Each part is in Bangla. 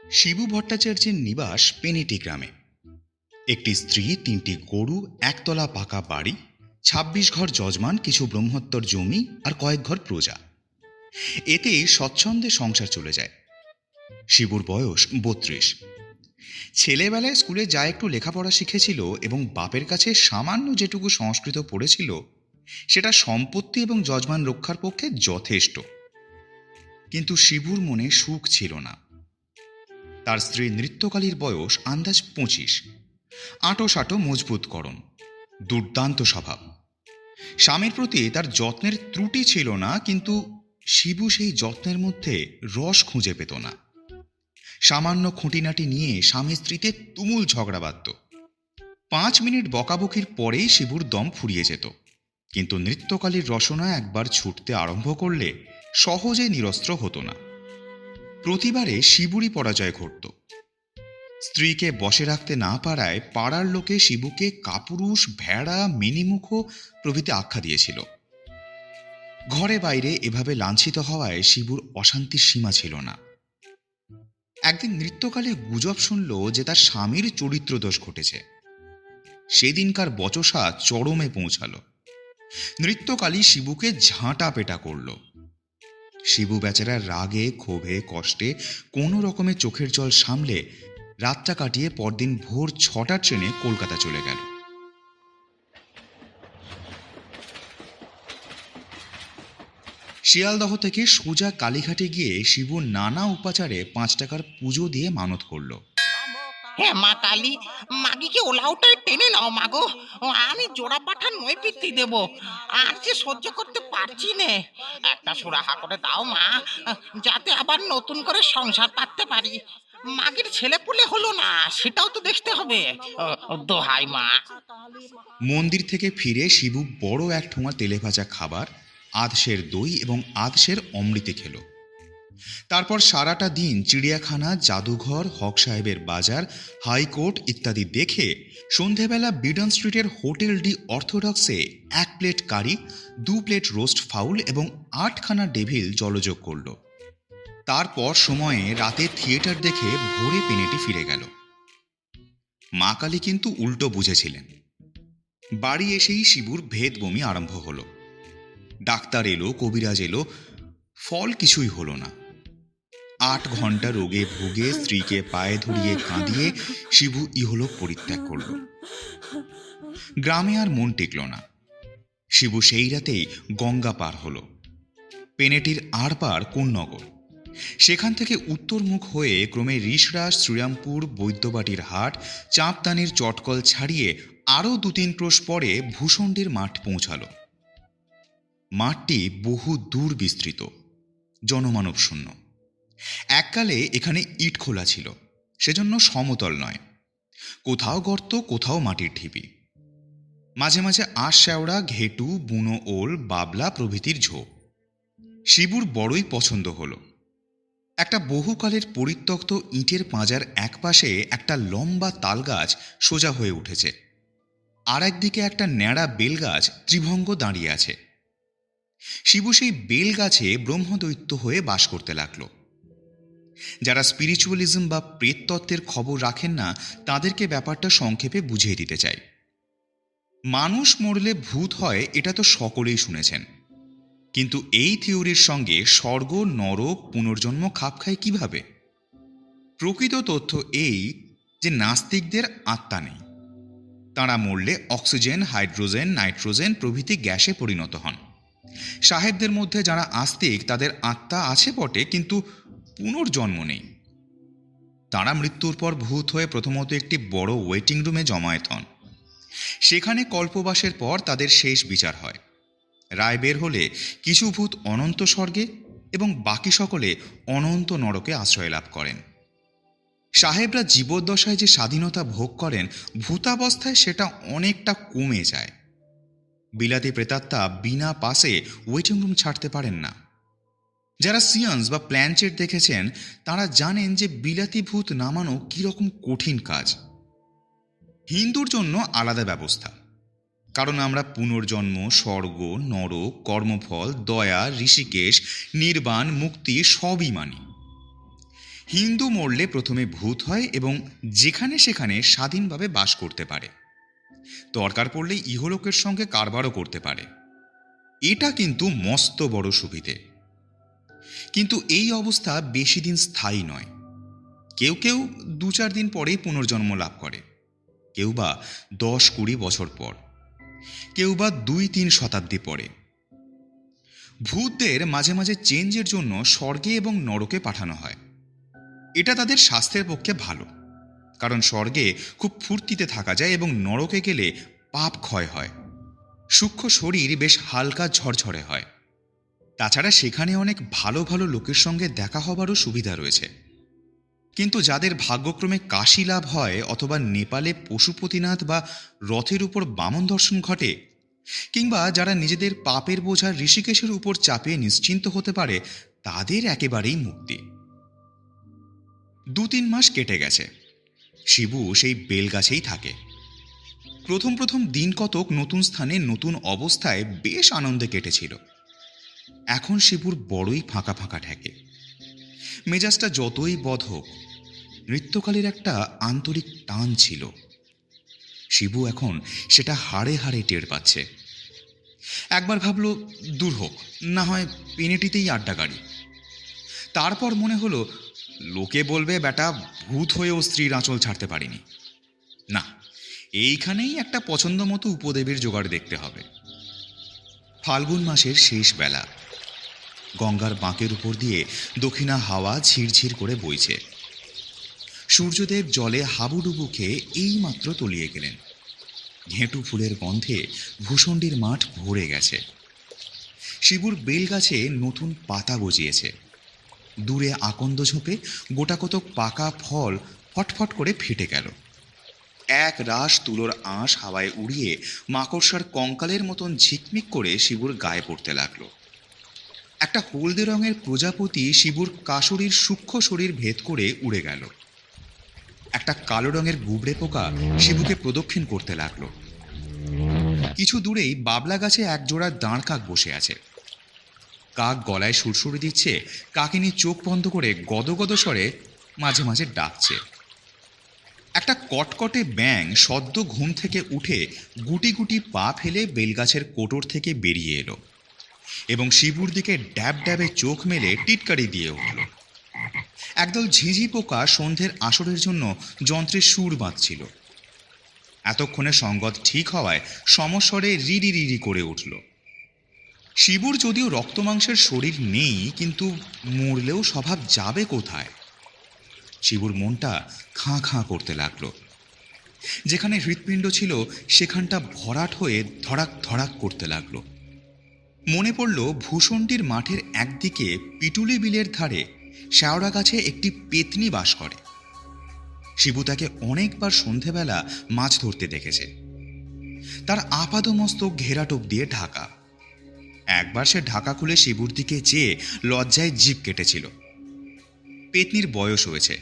শিবু ভট্টাচার্যের নিবাস পেনেটি গ্রামে। একটি স্ত্রী, ৩টি গরু, একতলা পাকা বাড়ি, ২৬ ঘর যজমান, কিছু ব্রহ্মোত্তর জমি আর কয়েক ঘর প্রজা। এতেই স্বচ্ছন্দে সংসার চলে যায়। শিবুর বয়স ৩২। ছেলেবেলায় স্কুলে যা একটু লেখাপড়া শিখেছিল এবং বাপের কাছে সামান্য যেটুকু সংস্কৃত পড়েছিল, সেটা সম্পত্তি এবং যজমান রক্ষার পক্ষে যথেষ্ট। কিন্তু শিবুর মনে সুখ ছিল না। তার স্ত্রী নৃত্যকালীর বয়স আন্দাজ ২৫। আঁটো মজবুত করণ, দুর্দান্ত স্বভাব। স্বামীর প্রতি তার যত্নের ত্রুটি ছিল না, কিন্তু শিবু সেই যত্নের মধ্যে রস খুঁজে পেত না। সামান্য খুঁটিনাটি নিয়ে স্বামী স্ত্রীতে তুমুল ঝগড়া বাঁধত। ৫ মিনিট বকাবকির পরেই শিবুর দম ফুরিয়ে যেত। কিন্তু নৃত্যকালীর রসনা একবার ছুটতে আরম্ভ করলে সহজে নিরস্ত্র হতো না। প্রতিবারে শিবুরই পরাজয় ঘটত। স্ত্রীকে বশে রাখতে না পারায় পাড়ার লোকে শিবুকে কাপুরুষ, ভেড়া, মিনিমুখ প্রভৃতি আখ্যা দিয়েছিল। ঘরে বাইরে এভাবে লাঞ্ছিত হওয়ায় শিবুর অশান্তির সীমা ছিল না। একদিন নৃত্যকালে গুজব শুনল যে তার স্বামীর চরিত্র দোষ ঘটেছে। সেদিনকার বচসা চরমে পৌঁছালো। নৃত্যকালী শিবুকে ঝাঁটা পেটা করল। শিবু বেচারা রাগে, ক্ষোভে, কষ্টে কোনো রকমে চোখের জল সামলে রাতটা কাটিয়ে পরদিন ভোর ৬টার ট্রেনে কলকাতা চলে গেল। শিয়ালদহ থেকে সোজা কালীঘাটে গিয়ে শিবু নানা উপাচারে ৫ টাকার পুজো দিয়ে মানত করল। হ্যাঁ মা কালী, মাগিকে ওলাউটায় টেনে নাও মাগো, আমি জোড়া পাঠার নই পিত্তি দেব, আর যে সহ্য করতে পারছি নে। একটা সুরাহা করে দাও মা, যাতে আবার নতুন করে সংসার পাততে পারি। মাগির ছেলে পুলে হলো না, সেটাও তো দেখতে হবে। দোহাই মা। মন্দির থেকে ফিরে শিবু বড় এক ঠোঙা তেলে ভাজা খাবার, আধশের দই এবং আধশের অমৃতে খেল। তারপর সারাটা দিন চিড়িয়াখানা, জাদুঘর, হক সাহেবের বাজার, হাইকোর্ট ইত্যাদি দেখে সন্ধেবেলা বিডন স্ট্রিটের হোটেল ডি অর্থোডক্সে ১ প্লেট কারি, ২ প্লেট রোস্ট ফাউল এবং ৮খানা ডেভিল জলযোগ করল। তারপর সময়ে রাতে থিয়েটার দেখে ভোরে পেনেটি ফিরে গেল। মা কালী কিন্তু উল্টো বুঝেছিলেন। বাড়ি এসেই শিবুর ভেদ বমি আরম্ভ হলো। ডাক্তার এলো, কবিরাজ এলো, ফল কিছুই হলো না। ৮ ঘন্টা রোগে ভুগে স্ত্রীকে পায়ে ধরিয়ে কাঁদিয়ে শিবু ইহলোক পরিত্যাগ করল। গ্রামে আর মন টিকল না। শিবু সেই রাতেই গঙ্গা পার হল। পেনেটির আরপার কোন্নগর। সেখান থেকে উত্তরমুখ হয়ে ক্রমে রিষড়া, শ্রীরামপুর, বৈদ্যবাটির হাট, চাঁপদানির চটকল ছাড়িয়ে আরও ২-৩ ক্রোশ পরে ভূষণ্ডের মাঠ পৌঁছাল। মাঠটি বহু দূর বিস্তৃত, জনমানব শূন্য। এককালে এখানে ইট খোলা ছিল, সেজন্য সমতল নয়। কোথাও গর্ত, কোথাও মাটির ঢিবি। মাঝে মাঝে আঁশ শ্যাওড়া, ঘেটু, বুনো ওল, বাবলা প্রভৃতির ঝোপ। শিবুর বড়ই পছন্দ হলো। একটা বহুকালের পরিত্যক্ত ইটের পাঁজার একপাশে একটা লম্বা তালগাছ সোজা হয়ে উঠেছে, আর একদিকে একটা ন্যাড়া বেলগাছ ত্রিভঙ্গ দাঁড়িয়ে আছে। শিবু সেই বেলগাছে ব্রহ্মদৈত্য হয়ে বাস করতে লাগল। যারা স্পিরিচুয়ালিজম বা প্রেততত্ত্বের খবর রাখেন না, তাদেরকে ব্যাপারটা সংক্ষেপে বুঝিয়ে দিতে চাই। মানুষ মরলে ভূত হয়, এটা তো সকলেই শুনেছেন। কিন্তু এই থিওরির সঙ্গে স্বর্গ, নরক, পুনর্জন্ম খাপ খায় কিভাবে? প্রকৃত তথ্য এই যে নাস্তিকদের আত্মা নেই। তাঁরা মরলে অক্সিজেন, হাইড্রোজেন, নাইট্রোজেন প্রভৃতি গ্যাসে পরিণত হন। সাহেবদের মধ্যে যারা আস্তিক, তাদের আত্মা আছে বটে, কিন্তু পুনর্জন্ম নেই। তাঁরা মৃত্যুর পর ভূত হয়ে প্রথমত একটি বড় ওয়েটিং রুমে জমায়েত হন। সেখানে কল্পবাসের পর তাদের শেষ বিচার হয়। রায় বের হলে কিছু ভূত অনন্ত স্বর্গে এবং বাকি সকলে অনন্ত নরকে আশ্রয় লাভ করেন। সাহেবরা জীবদ্দশায় যে স্বাধীনতা ভোগ করেন, ভূতাবস্থায় সেটা অনেকটা কমে যায়। বিলাতি প্রেতাত্মা বিনা পাসে ওয়েটিং রুম ছাড়তে পারেন না। যারা সিয়ান্স বা প্ল্যানচেট দেখেছেন, তারা জানেন যে বিলাতি ভূত নামানো কীরকম কঠিন কাজ। হিন্দুর জন্য আলাদা ব্যবস্থা, কারণ আমরা পুনর্জন্ম, স্বর্গ, নরক, কর্মফল, দয়া, ঋষিকেশ, নির্বাণ, মুক্তি সবই মানি। হিন্দু মরলে প্রথমে ভূত হয় এবং যেখানে সেখানে স্বাধীনভাবে বাস করতে পারে, দরকার পড়লে ইহলোকের সঙ্গে কারবারও করতে পারে। এটা কিন্তু মস্ত বড় সুবিধে। কিন্তু এই অবস্থা বেশি দিন স্থায়ী নয়। কেউ কেউ 2-4 দিন পরেই পুনর্জন্ম লাভ করে, কেউ বা 10-20 বছর পর, কেউ বা 2-3 শতাব্দী পরে। ভূতদের মাঝে মাঝে চেঞ্জের জন্য স্বর্গে এবং নরকে পাঠানো হয়। এটা তাদের স্বাস্থ্যের পক্ষে ভালো, কারণ স্বর্গে খুব ফুর্তিতে থাকা যায় এবং নরকে গেলে পাপ ক্ষয় হয়, সূক্ষ্ম শরীর বেশ হালকা ঝরঝরে হয়। তাছাড়া সেখানে অনেক ভালো ভালো লোকের সঙ্গে দেখা হবারও সুবিধা রয়েছে। কিন্তু যাদের ভাগ্যক্রমে কাশী লাভ হয়, অথবা নেপালে পশুপতিনাথ বা রথের উপর বামন দর্শন ঘটে, কিংবা যারা নিজেদের পাপের বোঝা ঋষিকেশের উপর চাপিয়ে নিশ্চিন্ত হতে পারে, তাদের একেবারেই মুক্তি। 2-3 মাস কেটে গেছে। শিবু সেই বেলগাছেই থাকে। প্রথম প্রথম দিন কতক নতুন স্থানে নতুন অবস্থায় বেশ আনন্দে কেটেছিল। এখন শিবুর বড়ই ফাঁকা ফাঁকা ঠেকে। মেজাজটা যতই বদ হোক, নৃত্যকালীর একটা আন্তরিক টান ছিল। শিবু এখন সেটা হাড়ে হাড়ে টের পাচ্ছে। একবার ভাবল দূর হোক, না হয় পেনেটিতেই আড্ডা গাড়ি। তারপর মনে হলো, লোকে বলবে বেটা ভূত হয়েও স্ত্রীর আঁচল ছাড়তে পারিনি। না, এইখানেই একটা পছন্দ মতো উপদেবীর জোগাড় দেখতে হবে। ফাল্গুন মাসের শেষ বেলা। গঙ্গার বাঁকের উপর দিয়ে দক্ষিণা হাওয়া ঝিরঝির করে বইছে। সূর্যদেব জলে হাবুডুবু খেয়ে এইমাত্র তলিয়ে গেলেন। ঘেঁটু ফুলের গন্ধে ভূষণ্ডির মাঠ ভরে গেছে। শিবুর বেলগাছে নতুন পাতা গজিয়েছে। দূরে আকন্দ ঝোপে গোটাকতক পাকা ফল ফটফট করে ফেটে গেল। এক রাশ তুলোর আঁশ হাওয়ায় উড়িয়ে মাকড়সার কঙ্কালের মতন ঝিকমিক করে শিবুর গায়ে পড়তে লাগলো। একটা হলদে রঙের প্রজাপতি শিবুর কাসুরির সূক্ষ্ম শরীর ভেদ করে উড়ে গেল। একটা কালো রঙের গুবড়ে পোকা শিবুকে প্রদক্ষিণ করতে লাগলো। কিছু দূরেই বাবলা গাছে একজোড়া দাঁড় কাক বসে আছে। কাক গলায় সুরসুরি দিচ্ছে, কাকিনী চোখ বন্ধ করে গদগদ স্বরে মাঝে মাঝে ডাকছে। একটা কটকটে ব্যাঙ সদ্য ঘুম থেকে উঠে গুটি গুটি পা ফেলে বেলগাছের কোটর থেকে বেরিয়ে এলো এবং শিবুর দিকে ড্যাব ড্যাবে চোখ মেলে টিটকারি দিয়ে উঠল। একদল ঝিঝি পোকা সন্ধ্যের আসরের জন্য যন্ত্রের সুর বাঁধছিল। এতক্ষণে সঙ্গত ঠিক হওয়ায় সমস্বরে রিরি রিরি করে উঠল। শিবুর যদিও রক্তমাংসের শরীর নেই, কিন্তু মরলেও স্বভাব যাবে কোথায়? শিবুর মনটা খাঁ খাঁ করতে লাগলো। যেখানে হৃৎপিণ্ড ছিল সেখানটা ভরাট হয়ে ধড়াক ধড়াক করতে লাগলো। মনে পড়ল ভূষণ্ডির মাঠের একদিকে পিটুলি বিলের ধারে শ্যাওড়া গাছে একটি পেতনি বাস করে। শিবু তাকে অনেকবার সন্ধেবেলা মাছ ধরতে দেখেছে। তার আপাদমস্তক ঘেরাটোপ দিয়ে ঢাকা। একবার সে ঢাকা খুলে শিবুর দিকে চেয়ে লজ্জায় জিভ কেটেছিল। পেতনির বয়স হয়েছে,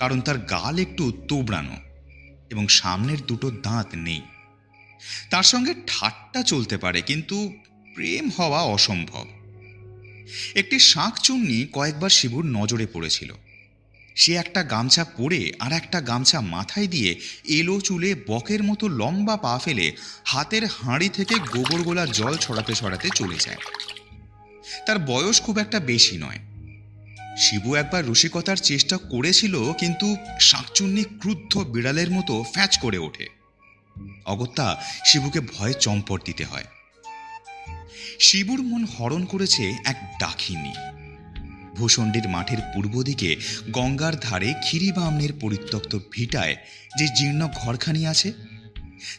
কারণ তার গাল একটু তোবড়ানো এবং সামনের দুটো দাঁত নেই। তার সঙ্গে ঠাট্টা চলতে পারে, কিন্তু প্রেম হওয়া অসম্ভব। একটি শাঁকচুন্নি কয়েকবার শিবুর নজরে পড়েছিল। সে একটা গামছা পরে আর একটা গামছা মাথায় দিয়ে এলো চুলে বকের মতো লম্বা পা ফেলে হাতের হাঁড়ি থেকে গোবর গোলা জল ছড়াতে ছড়াতে চলে যায়। তার বয়স খুব একটা বেশি নয়। শিবু একবার রসিকতার চেষ্টা করেছিল, কিন্তু শাঁকচুন্নি ক্রুদ্ধ বিড়ালের মতো ফ্যাচ করে ওঠে। অগত্যা শিবুকে ভয়ে চম্পট দিতে হয়। শিবুর মন হরণ করেছে এক ডাকিনী। ভূষণ্ডির মাঠের পূর্ব দিকে গঙ্গার ধারে ক্ষীরিবামনের পরিত্যক্ত ভিটায় যে জীর্ণ ঘরখানি আছে,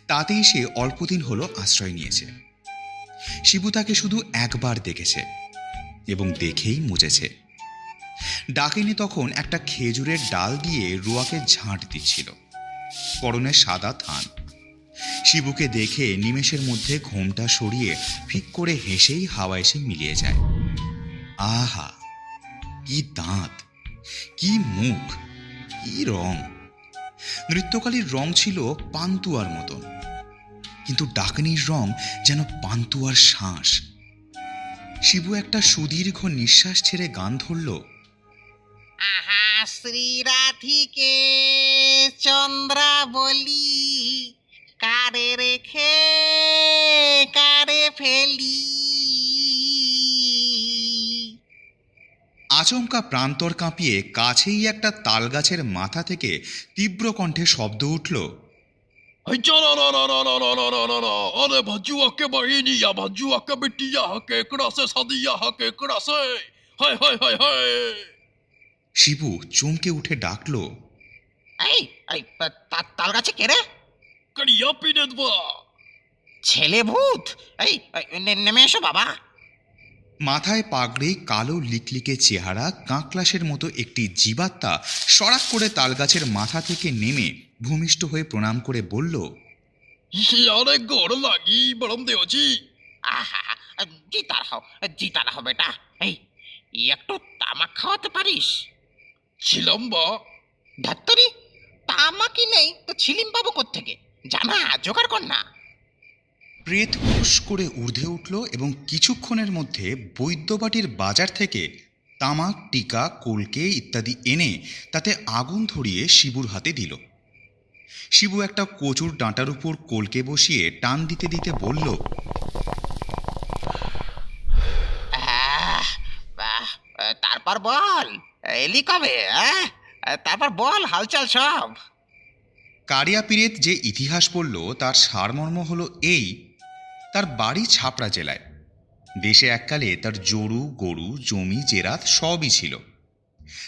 তাতেই সে অল্পদিন হলো আশ্রয় নিয়েছে। শিবু তাকে শুধু একবার দেখেছে এবং দেখেই মুজেছে। ডাকিনী তখন একটা খেজুরের ডাল দিয়ে রুয়াকে ঝাঁট দিচ্ছিল। পরনে সাদা থান। শিবুকে দেখে নিমেষের মধ্যে ঘোমটা সরিয়ে ফিক করে হেসেই হাওয়া এসে মিলিয়ে যায়। আহা, কি দাঁত, কি মুখ, কি রং! নৃত্যকালীর রং ছিল পান্তুয়ার মতন, কিন্তু ডাকিনীর রং যেন পান্তুয়ার শ্বাস। শিবু একটা সুদীর্ঘ নিঃশ্বাস ছেড়ে গান ধরল। আহা, শ্রীরাধিকে চন্দ্রাবলি, কারে রেখে কারে ফেলি। আচমকা প্রান্তর কাঁপিয়ে কাছেই একটা তালগাছের মাথা থেকে তীব্র কণ্ঠে শব্দ উঠল, अरे भज्जुआ के बहिनी या भज्जुआ के बिटिया केकड़ा से सदिया केकड़ा से हाय हाय हाय हाय। শিবু চমকে উঠে ডাকল, এই এই তাল গাছে কে রে? कड़िया पीने दबा। ছেলে ভূত! এই নেমে এসো বাবা। মাথায় পাগড়ি, কালো লিকলিকে চেহারা, কাঁকলাসের মতো একটি জীবাত্মা সড়াক করে তালগাছের মাথা থেকে নেমে ভূমিষ্ঠ হয়ে প্রণাম করে বলল, यारे गोड़ लागी बड़म देव जी। আহা, জিতার হও বেটা। এই একটু তামাক খাওয়াতে পারিস? चिलम्बा ধাত্তরি, তামাকই নেই তো ছিলিম পাবো কোত্থেকে? জানা জোগাড় কর না। প্রেত হুস করে ঊর্ধ্বে উঠল এবং কিছুক্ষণের মধ্যে বৈদ্যবাটির বাজার থেকে তামাক, টিকা, কলকে ইত্যাদি এনে তাতে আগুন ধরিয়ে শিবুর হাতে দিল। শিবু একটা কচুর ডাঁটার উপর কলকে বসিয়ে টান দিতে দিতে বলল, বাহ, তারপর বল এলি কবে? তারপর বল হালচাল সব। কারিয়া পীরেত যে ইতিহাস বলল তার সারমর্ম হলো এই: তার বাড়ি ছাপড়া জেলায়। দেশে এককালে তার জরু, গরু, জমি, জেরাত সবই ছিল।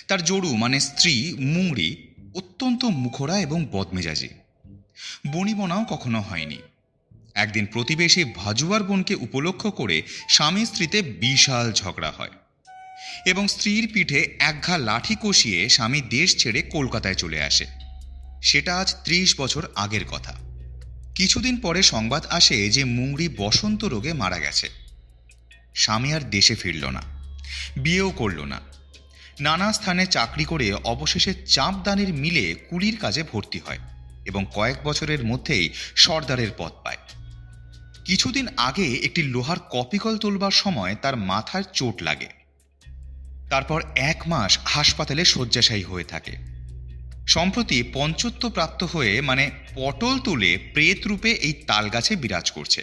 তার জরু মানে স্ত্রী মুংরি অত্যন্ত মুখরা এবং বদমেজাজি। বনিবনাও কখনো হয়নি। একদিন প্রতিবেশী ভাজুয়ার বোনকে উপলক্ষ করে স্বামী স্ত্রীতে বিশাল ঝগড়া হয় এবং স্ত্রীর পিঠে একঘা লাঠি কষিয়ে স্বামী দেশ ছেড়ে কলকাতায় চলে আসে। সেটা আজ ৩০ বছর আগের কথা। কিছুদিন পরে সংবাদ আসে যে মুংরি বসন্ত রোগে মারা গেছে। স্বামী আর দেশে ফিরল না, বিয়েও করল না। নানা স্থানে চাকরি করে অবশেষে চাঁপদানির মিলে কুলির কাজে ভর্তি হয় এবং কয়েক বছরের মধ্যেই সর্দারের পদ পায়। কিছুদিন আগে একটি লোহার কপিকল তোলবার সময় তার মাথায় চোট লাগে। তারপর ১ মাস হাসপাতালে শয্যাশায়ী হয়ে থাকে। সম্প্রতি পঞ্চত্ব প্রাপ্ত হয়ে মানে পটল তুলে প্রেত রূপে এই তালগাছে বিরাজ করছে।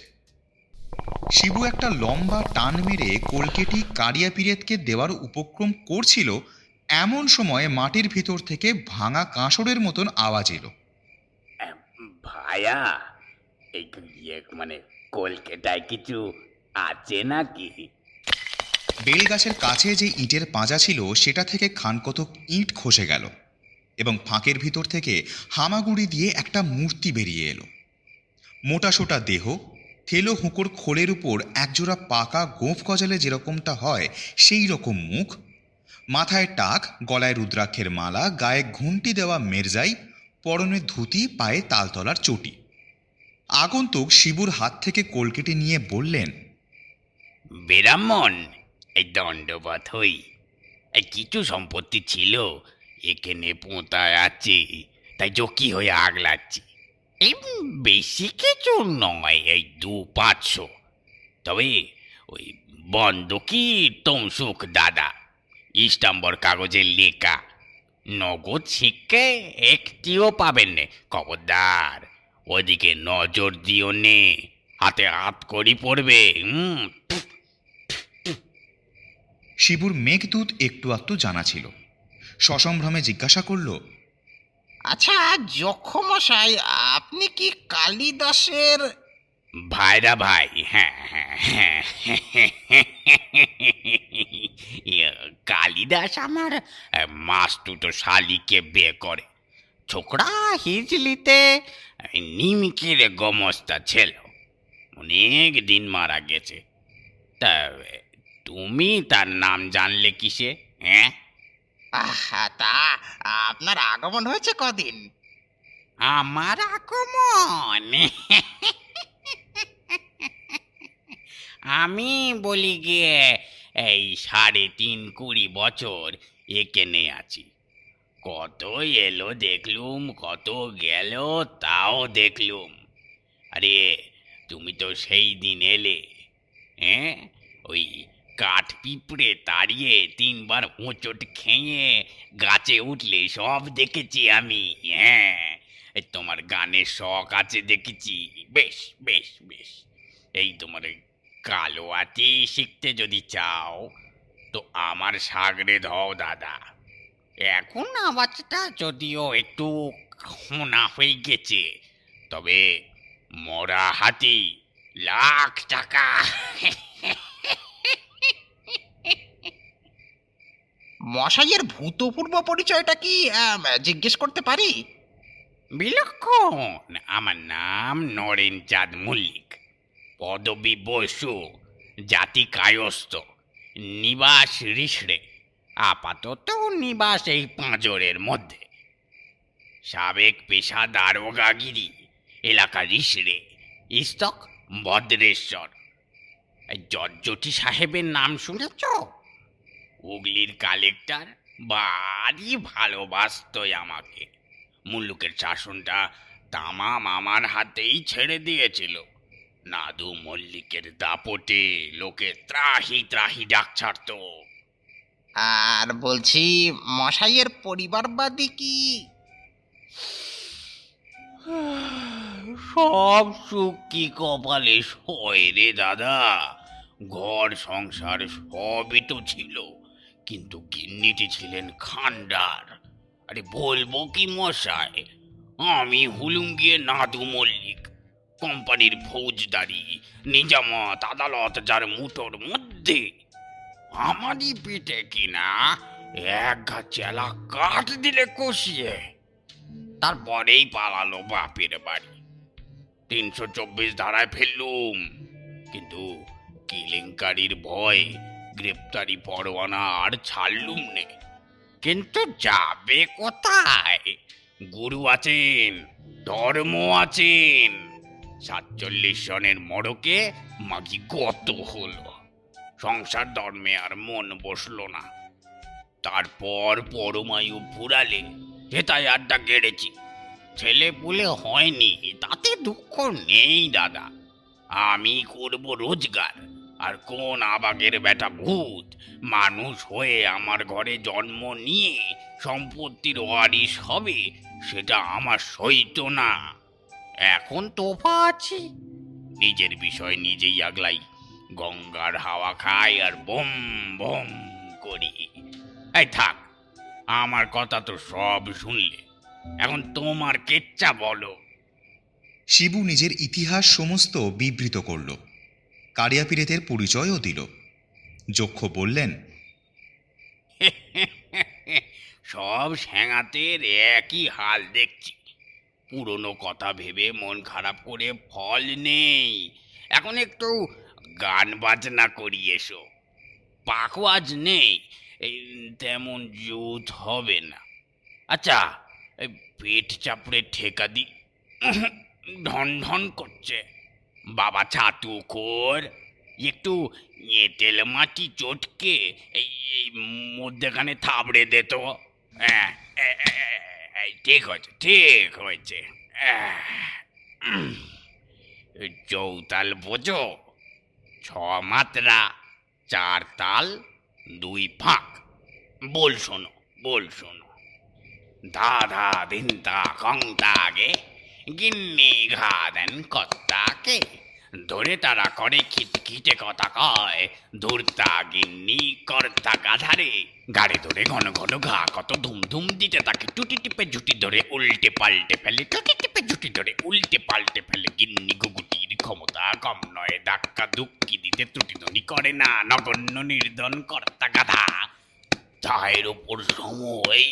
শিবু একটা লম্বা টান মেরে কলকেটি কারিয়া পীরেতকে দেওয়ার উপক্রম করছিল, এমন সময় মাটির ভিতর থেকে ভাঙা কাঁসরের মতন আওয়াজ এলো। ভায়া এই মানে কলকাতায় কিছু আছে নাকি? বেলগাছের কাছে যে ইটের পাঁজা ছিল সেটা থেকে খানকতক ইট খসে গেল এবং ফাঁকের ভিতর থেকে হামাগুড়ি দিয়ে একটা মূর্তি বেরিয়ে এলো। মোটাসোটা দেহ, থেলো হুঁকোর খোলের উপর একজোড়া পাকা গোঁফ গজালে যেরকমটা হয় সেই রকম মুখ, মাথায় টাক, গলায় রুদ্রাক্ষের মালা, গায়ে ঘুঁটি দেওয়া মেরজাই, পরনে ধুতি, পায়ে তালতলার চটি। আগন্তুক শিবুর হাত থেকে কলকেটে নিয়ে বললেন, ব্রাহ্মণ, এই দণ্ডবত হই। এই কিছু সম্পত্তি ছিল এখানে পোঁতায় আছে, তাই জকি হয়ে আগলাচ্ছি। এই বেশি কিছু নয়, এই ২-৫০০। তবে ওই বন্ধকি তমসুক দাদা, ইস্টাম্বর কাগজের লেখা, নগদ শিক্ষে একটিও পাবেন নে। খবরদার ওদিকে নজর দিও নে, হাতে হাত করি পড়বে। শিবুর মেঘদূত একটু আধটু জানা ছিল। সসম্ভ্রমে জিজ্ঞাসা করল, আচ্ছা যক্ষমশাই, আপনি কি কালিদাসের? ভাইরা ভাই, হ্যাঁ হ্যাঁ হ্যাঁ, কালিদাস আমার মাস্তুতো শালিকে বিয়ে করে। ছোকরা হিজলিতে নিমকির গমস্তা ছিল, অনেক দিন মারা গেছে। তা তুমি তার নাম জানলে কিসে? হ্যাঁ, তা আপনার আগমন হয়েছে কদিন? আমার আগমন? আমি বলি গিয়ে এই ৩.৫-২০ বছর এখানে আছি। কত এলো দেখলুম, কত গেল তাও দেখলুম। আরে তুমি তো সেই দিন এলে, হ্যাঁ, ওই কাঠ পিঁপড়ে তাড়িয়ে 3 বার হোঁচট খেয়ে গাছে উঠলে সব দেখেছি আমি। হ্যাঁ, তোমার গানের শখ আছে দেখেছি। বেশ বেশ বেশ, এই তোমার কালো আতি শিখতে যদি চাও তো আমার সাগরে ধও দাদা। এখন আওয়াজটা যদিও একটু খোনা হয়ে গেছে, তবে মরা হাতি লাখ টাকা। মশাইয়ের ভূতপূর্ব পরিচয়টা কি জিজ্ঞেস করতে পারি? বিলক্ষণ, আমার নাম নরেন চাঁদ মল্লিক, পদবী বসু, জাতি কায়স্থ, নিবাস রিসড়ে, আপাতত নিবাস এই পাঁজরের মধ্যে। সাবেক পেশা দারোগাগিরি, এলাকা রিসড়ে, ইস্তক ভদ্রেশ্বর। এই জজ্জটি সাহেবের নাম শুনেছ? হুগলির কালেক্টর বাড়ি ভালোবাসতই আমাকে। মুল্লুকের শাসনটা তামাম আমার হাতেই ছেড়ে দিয়েছিল। নাদু মল্লিকের দাপটে লোকে ত্রাহি ত্রাহি ডাক ছাড়ত। আর বলছি, মশাইয়ের পরিবারবাদী কি? সব সুখ কি কপালে সয় রে দাদা। ঘর সংসার সবই তো ছিল, কিন্তু গিন্নিটি ছিলেন খান্ডার। আরে বলবো কি মশাই, আমি হুলুম গিয়ে নাদু মল্লিক, কোম্পানির ফৌজদারি, নিজামত আদালত যার মুঠোর মধ্যে। আমারই পিঠে কিনা এক ঘা চেলা কাঠ দিলে কষিয়ে, তারপরেই পালালো বাপের বাড়ি। 324 ধারায় ফেললুম, কিন্তু কেলেঙ্কারির ভয় গ্রেপ্তারি পরোয়ানা আর ছাড়লুম নে। কিন্তু যাবে কোথায়? গুরু আছেন, ধর্ম আছেন। 47 জনের মড়কে মাগি গত হলো, সংসার ধর্মে আর মন বসলো না। তারপর পরমায়ু ফুরালে হেতায় আড্ডা গেড়েছি। ছেলে পুলে হয়নি, তাতে দুঃখ নেই দাদা। আমি করব রোজগার, আর কোন আবাগের বেটা ভূত মানুষ হয়ে আমার ঘরে জন্ম নিয়ে সম্পত্তির ওয়ারিশ হবে, সেটা আমার সইতো না। এখন তোফা আছি, নিজের বিষয় নিজেই আগলাই, গঙ্গার হাওয়া খাই আর বোম বোম করি। এই থাক, আমার কথা তো সব শুনলে, এখন তোমার কেচ্চা বলো। শিবু নিজের ইতিহাস সমস্ত বিবৃত করল, কারিয়াপিরেতের পরিচয়ও দিল। যক্ষ বললেন, সব স্যাঙাতের একই হাল দেখছি। পুরনো কথা ভেবে মন খারাপ করে ফল নেই। এখন একটু গান বাজনা করি এসো। পাকওয়াজ নেই, এই তেমন জুত হবে না। আচ্ছা, এই পেট চাপড়ে ঠেকা দি, ঢন ঢন করছে। বাবা ছাতু খোর, একটু এঁটেল মাটি চটকে এই এই মধ্যেখানে থাবড়ে দে তো। হ্যাঁ, ঠিক হয়েছে, ঠিক হয়েছে। চৌতাল বোঝো? 6 মাত্রা, 4 তাল, 2 ফাঁক। বল শোনো, বল শোনো। ধা ধা ধিন্তা কংতাগে, গিন্নি ঘা দেন কর্তাকে। ধরে তারা করে খিটখিটে কথা কয়, ধূর্তা গিন্নি কর্তা গাধারে। গাড়ি ধরে ঘন ঘন ঘা কত ধুম ধুম দিতে তাকে টুটি টিপে ঝুটি ধরে উল্টে পাল্টে ফেলে, টুটি টিপে ঝুটি ধরে উল্টে পাল্টে ফেলে। গিন্নি গুগুটির ক্ষমতা কম নয়, ধাক্কা ধুক্কি দিতে ত্রুটিধ্বনি করে না, নগণ্য নির্ধন কর্তা গাধা। চায়ের ওপর সময়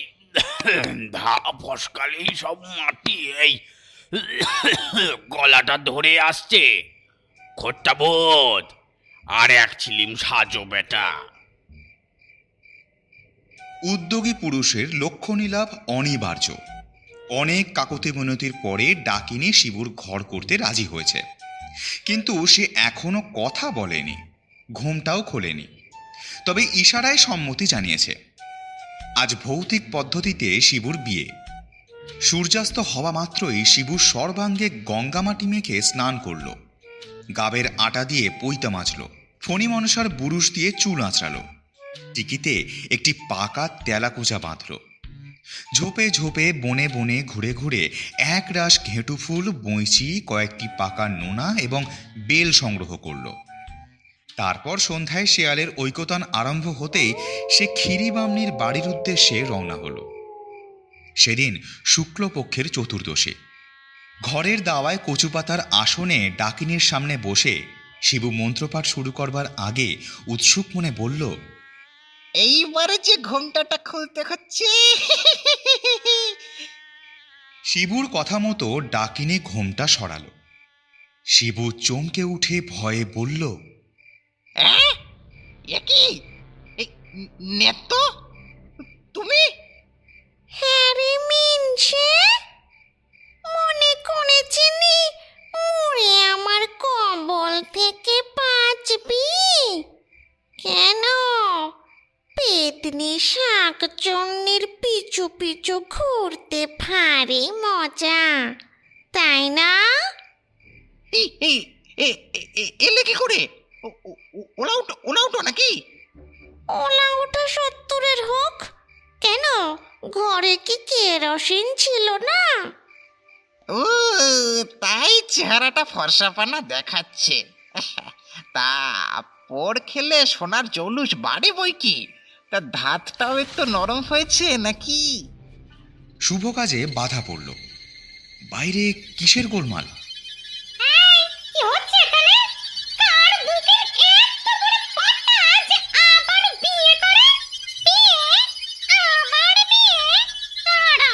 ধা ফসকালেই সব মাটি এই গলাটা ধরে আসছে। খোট্টা বোধ, আর এক ছিলিম সাজো বেটা। উদ্যোগী পুরুষের লক্ষণীলাভ অনিবার্য। অনেক কাকতি মিনতির পরে ডাকিনী শিবুর ঘর করতে রাজি হয়েছে, কিন্তু সে এখনো কথা বলেনি, ঘুমটাও খোলেনি, তবে ইশারায় সম্মতি জানিয়েছে। আজ ভৌতিক পদ্ধতিতে শিবুর বিয়ে। সূর্যাস্ত হওয়া মাত্রই শিবু সর্বাঙ্গে গঙ্গামাটি মেখে স্নান করল, গাবের আটা দিয়ে পৈতা মাজল, ফণি মনসার বুরুশ দিয়ে চুল আঁচড়ালো, টিকিতে একটি পাকা তেলাকোচা বাঁধল। ঝোপে ঝোপে বনে বনে ঘুরে ঘুরে এক রাশ ঘেঁটু ফুল, বঁইচি, কয়েকটি পাকা নোনা এবং বেল সংগ্রহ করল। তারপর সন্ধ্যায় শেয়ালের ঐকতান আরম্ভ হতেই সে ক্ষীরিবামনির বাড়ির উদ্দেশ্যে রওনা হল। সেদিন শুক্লপক্ষের চতুর্দশী। ঘরের দাওয়ায় কচুপাতার আসনে ডাকিনীর সামনে বসে শিবু মন্ত্রপাঠ শুরু করবার আগে উৎসুক মনে বলল, এইবারে যে ঘোমটাটা খুলতে হচ্ছে। শিবুর কথা মতো ডাকিনী ঘোমটা সরালো। শিবু চমকে উঠে ভয়ে বলল, হ্যাঁ, এ কি? নেত্য, তুমি? হ্যাঁ রে মিনছে, মনে করেছিলি মরে আমার কবল থেকে বাঁচবি? কেন, পেতনি শাকচুন্নির পিছু পিছু ঘুরতে ভারী মজা, তাই না? এলে কি করে? ওলাউটো নাকি? ওলা ওঠা 70-এর হোক, কেন ঘরে কি কেরোসিন ছিল না? ও, তাই চেহারাটা ফর্সাপানা দেখাচ্ছে। তা পোড় খেলে সোনার জৌলুস বাড়ে বই কি? তা ধাতটাও একটু নরম হয়েছে নাকি? শুভ কাজে বাধা পড়ল। বাইরে কিসের গোলমাল? কি হচ্ছে এখানে? কার বুকের এত বড় পাটা যে আবার বিয়ে করে? বিয়ে? আবার বিয়ে? দাঁড়া,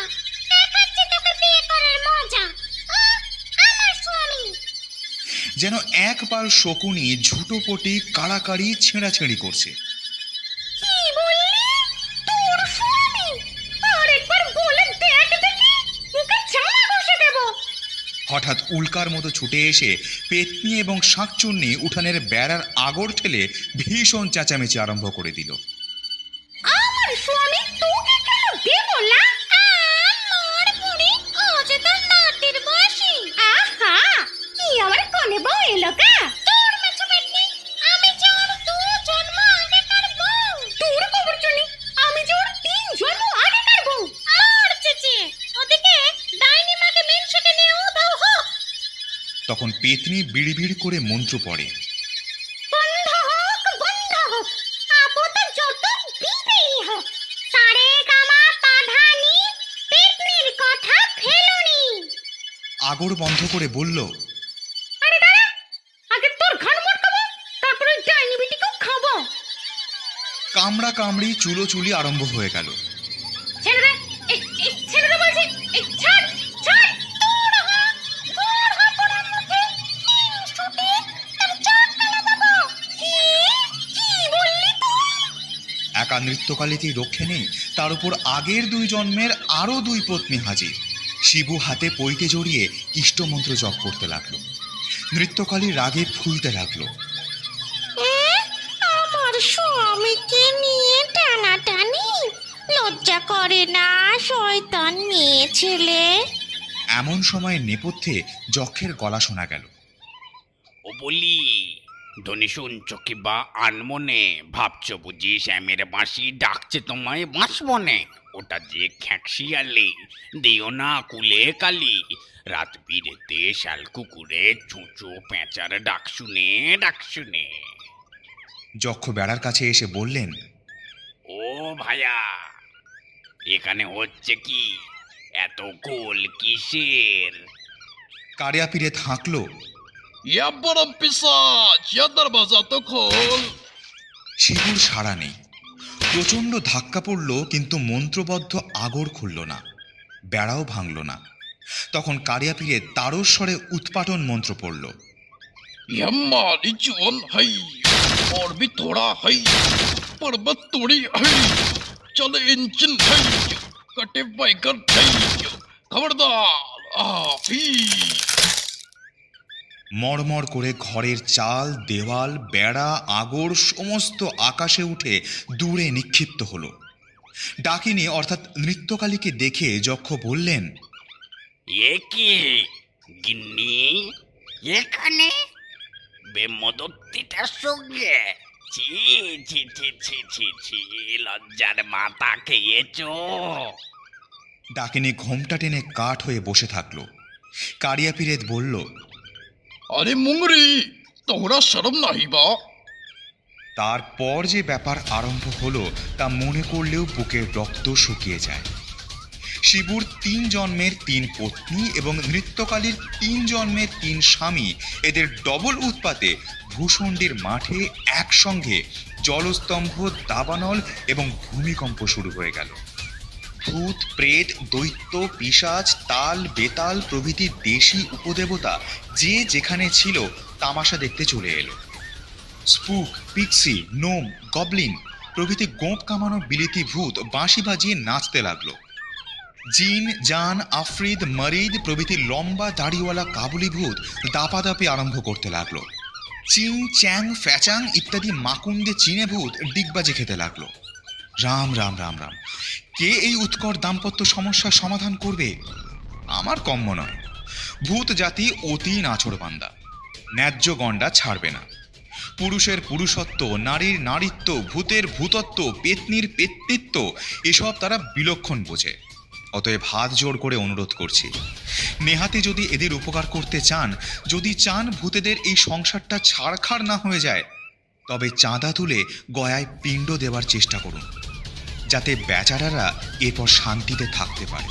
দেখাচ্ছি তোকে বিয়ে করার মজা। আমার স্বামী। যেন একবার শকুনি ঝুটোপটি কাড়াকাড়ি ছেঁড়াছেঁড়ি করছে। কি বললি? তোর স্বামী? আরেকবার বলে দেখ দেখি, মুখে চামড়া ঘষে দেবো। হঠাৎ উল্কার মতো ছুটে এসে পেতনি এবং শাঁকচুন্নি উঠানের বেড়ার আগড় ঠেলে ভীষণ চেঁচামেচি আরম্ভ করে দিল। আমার স্বামী তোকে কেন দেবো না? আমার বুড়ি আজ তো নাতির বয়সী। আহা, কি আমার কোনে বউ এলো কা? তোর মেছো পেটনি, আমি যে ওর 2 জন্ম আগেকার বউ। তোর খবর শুনি, আমি যে ওর 3 জন্ম আগেকার বউ। আর চেচে, ওদিকে ডাইনি মাকে মেনসেটে নিয়ে উধাও হোক। তখন পেতনি বিড়বিড় করে মন্ত্র পড়ে। বন্ধ হোক, আপদ যত বিদেই হোক, সারে গামা পাধানি, পেতনির কথা ফেলুনি। আগড় বন্ধ করে বলল, আরে দাঁড়া, আগে তোর ঘাড় মটকাবো, তারপরে ডাইনি বিটিকেও খাবো। কামড়া কামড়ি চুলোচুলি আরম্ভ হয়ে গেল। ছেড়ে দে, ছেড়ে দে বলছি, ছাড়, ছাড়। তোর হা পড়ার মুখে ছুটি তার চাপ ফেলে দেবো। কি বললি তুই? একা নৃত্যকালীতেই রক্ষে নেই, তার উপর আগের 2 জন্মের আরো 2 পত্নী হাজির। শিবু হাতে পৈতে জড়িয়ে ইষ্টমন্ত্র জপ করতে লাগলো। নৃত্যকালী রাগে ফুলতে লাগলো। আমার স্বামীকে নিয়ে টানাটানি, লজ্জা করে না শয়তান মেয়ে ছেলে? এমন সময় নেপথ্যে যক্ষের গলা শোনা গেল। ও বলি, ধনী শুনছ কি বা আনমনে? ভাবছো বুঝি শ্যামের বাঁশি ডাকছে তোমায় বাঁশবনে? ওটা যে খ্যাঁকশিয়ালি, দিও না কুলে কালি। রাত বিরেতে শাল কুকুরে চুঁচো পেঁচার ডাক শুনে। যক্ষ বেড়ার কাছে এসে বললেন, ও ভাইয়া, এখানে হচ্ছে কি? এত গোল কিসের? কারিয়া পিরে থাকলো। या बरम पिशाच, या दरवाजा तो खोल। শিবুর সাড়া নেই। প্রচণ্ড ধাক্কা পড়ল, কিন্তু মন্ত্রবদ্ধ আগড় খুলল না, বেড়াও ভাঙল না। তখন কারিয়া পীরে তারস্বরে উৎপাটন মন্ত্র পড়ল। यम्मा निचुअन है और भी थोड़ा है, पर्वत तोड़ी है, चले इंजन है, कटे बैगन है, खबरदार ही। মড়মড় করে ঘরের চাল, দেওয়াল, বেড়া, আগড় সমস্ত আকাশে উঠে দূরে নিক্ষিপ্ত হলো। ডাকিনী অর্থাৎ নৃত্যকালীকে দেখে যক্ষ বললেন, এ কি গিন্নি এখানে? বেম্মদত্তিটার সঙ্গে? ছি ছি ছি ছি ছি ছি, লজ্জার মাথা খেয়েছো। ডাকিনী ঘোমটা টেনে কাঠ হয়ে বসে থাকলো। কারিয়া পিরেত বলল, আরে মুংরি, তোমরা শরম নাহি বা? তারপর যে ব্যাপার আরম্ভ হলো তা মনে করলেও বুকের রক্ত শুকিয়ে যায়। শিবুর 3 জন্মের 3 পত্নী এবং নৃত্যকালীর 3 জন্মের 3 স্বামী, এদের ডবল উৎপাতে ভূষণ্ডির মাঠে একসঙ্গে জলস্তম্ভ, দাবানল এবং ভূমিকম্প শুরু হয়ে গেল। ভূত, প্রেত, দৈত্য, পিশাচ, তাল, বেতাল প্রভৃতি দেশি উপদেবতা যে যেখানে ছিল তামাশা দেখতে চলে এলো। স্পুক, পিক্সি, নোম, গবলিন প্রভৃতি গোঁপ কামানো বিলিতি ভূত বাঁশি বাজিয়ে নাচতে লাগলো। জিন, জান, আফ্রিদ, মরিদ প্রভৃতি লম্বা দাড়িওয়ালা কাবুলি ভূত দাপাদাপি আরম্ভ করতে লাগলো। চিং, চ্যাং, ফ্যাচাং ইত্যাদি মাকুন্দে চীনে ভূত ডিগবাজি খেতে লাগলো। রাম রাম রাম রাম, কে এই উৎকট দাম্পত্য সমস্যার সমাধান করবে? আমার কম্য নয়। ভূত জাতি অতি নাছোড়বান্দা, ন্যায্য গণ্ডা ছাড়বে না। পুরুষের পুরুষত্ব, নারীর নারীত্ব, ভূতের ভূতত্ব, পেতনির পেতনিত্ব এসব তারা বিলক্ষণ বোঝে। অতএব হাত জোড় করে অনুরোধ করছি, নেহাতে যদি এদের উপকার করতে চান, যদি চান ভূতেদের এই সংসারটা ছাড়খাড় না হয়ে যায়, তবে চাঁদা তুলে গয়ায় পিণ্ড দেওয়ার চেষ্টা করুন, যাতে বেচারারা এরপর শান্তিতে থাকতে পারে।